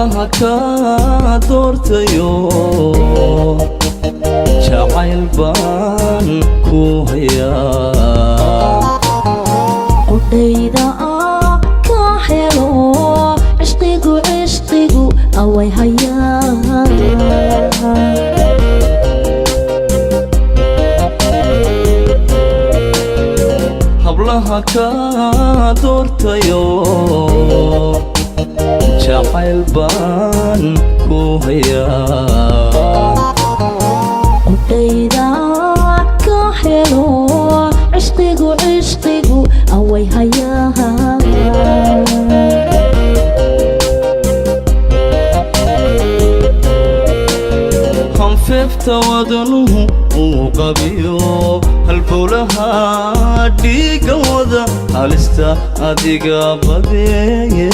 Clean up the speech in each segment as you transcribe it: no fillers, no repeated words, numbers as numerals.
hablaha ka doortayo jacayl baan ku hayaa qudhayda ka helo cishqigu away hayaa hablaha ka doortayo jacayl baan ku hayaa qudhayda ka helo cishqigu away hayaa Hafeefta wadnuhu uu qabiyo halbowlaha dhiiga wada halista adiga badeeye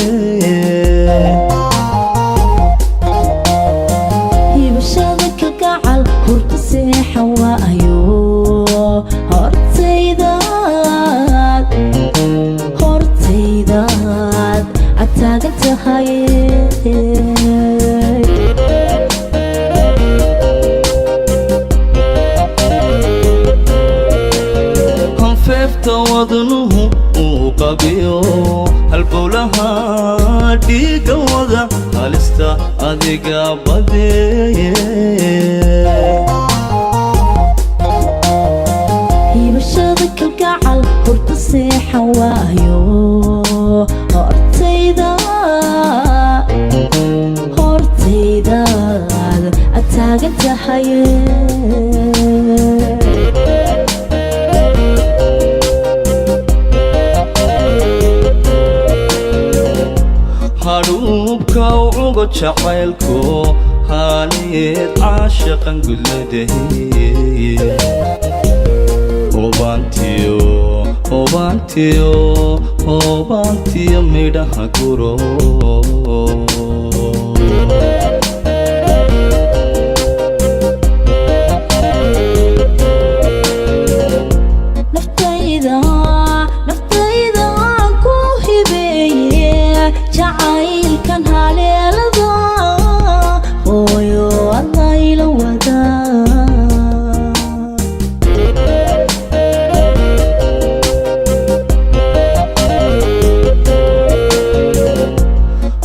hibashada ka gacal hurta seexa waayo hortaydaad adtaagan tahay Hafeefta wadnuhu uu qabiyo halbowlaha dhiiga wada halista adiga badeeye hibashada ka gacal hurta seexa waayo hortaydaad adtaagan tahay hadhuubka uga jacaylku haaniyad caashaqan guladahiye hobaantiyo midhaha guro naftayda ku hibeeye jacaylkan haleelada hooyo adna ila wadaa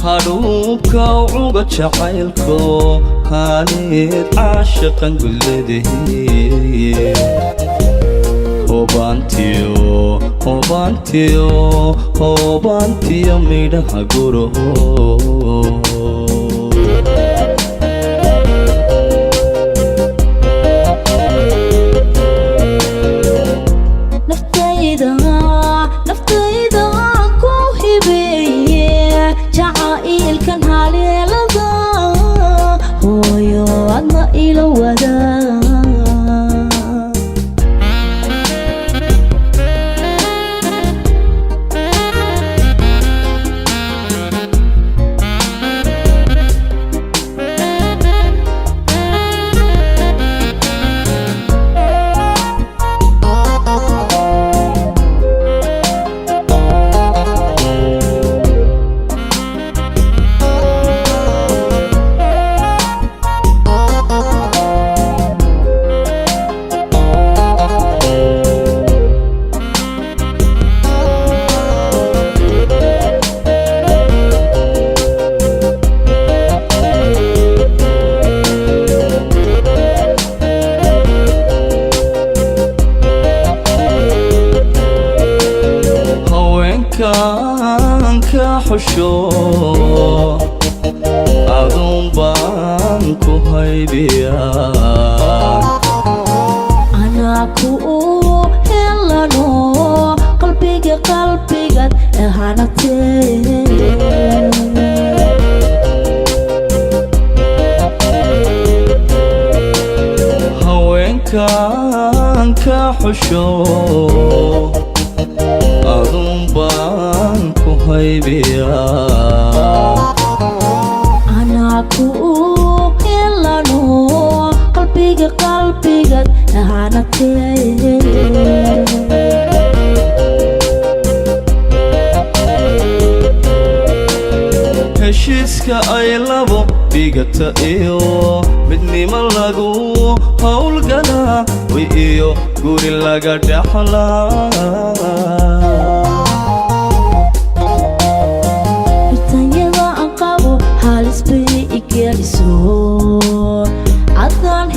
hadhuubka uga jacaylku haaniyad caashaqan guladahiye hobaantiyo midhaha guro naftayda ku hibeeye jacaylkan haleelada hooyo adna ila wadaa kan ka xusho adun baan ku haybiyaa anaa ku helano qalbigaad ahanatee haweenkan ka xusho adun baan ku haybiyaa anaa ku helano qalbigaad ahanatee heshiiska ay labo dhigata iyo midnimo lagu howlgalaa way iyo guri laga dhaxlaa Tanyada aan qabo halis bay igeliso Adan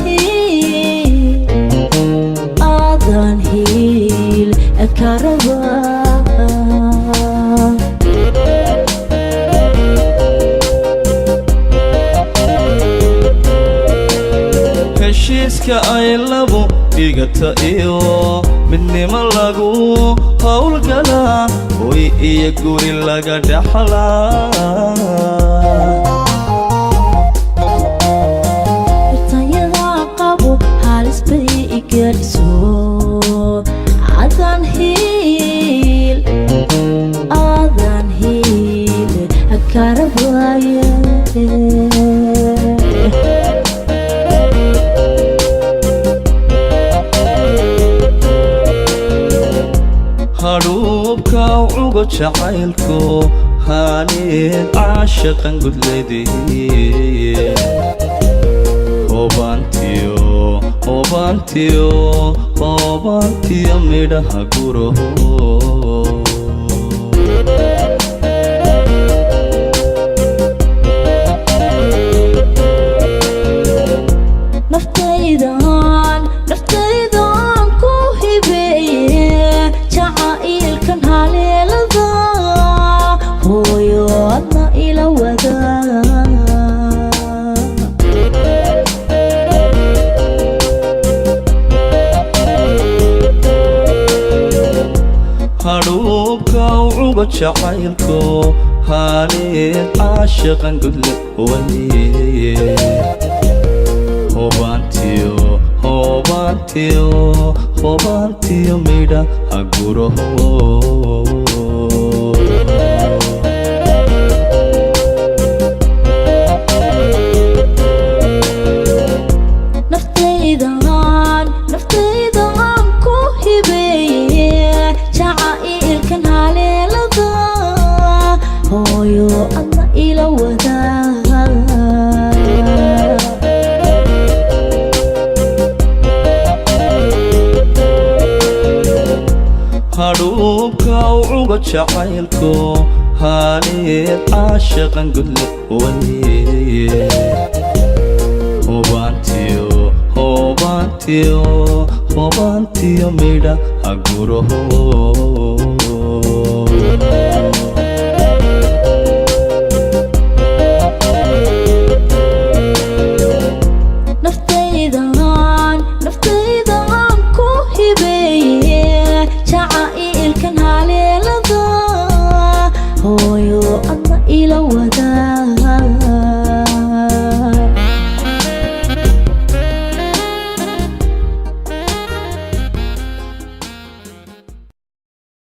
hiil akaraba heshiiska ay labo dhigata iyo midnimo lagu howlgalaa way iyo guri laga dhaxlaa Tanyada aan qabo halis bay igeliso Adan hiil akaraba hadhuubka uga jacaylku haanid caashaqan gudleedii hoobaantiyo midhaha guro naftaydan ku hibeeye jacaylkan haleelada hooyo adna ila wadaa hadhuubka uga jacaylku haanid caashaqan gudle waliye hoobaantiyo midhaha guro naftaydan ku hibeeye jacaylkan haleelada hooyo adna ila wadaa hadhuubka uga jacaylku haanid caashaqan gudle waliye hoobaantiyo midhaha guro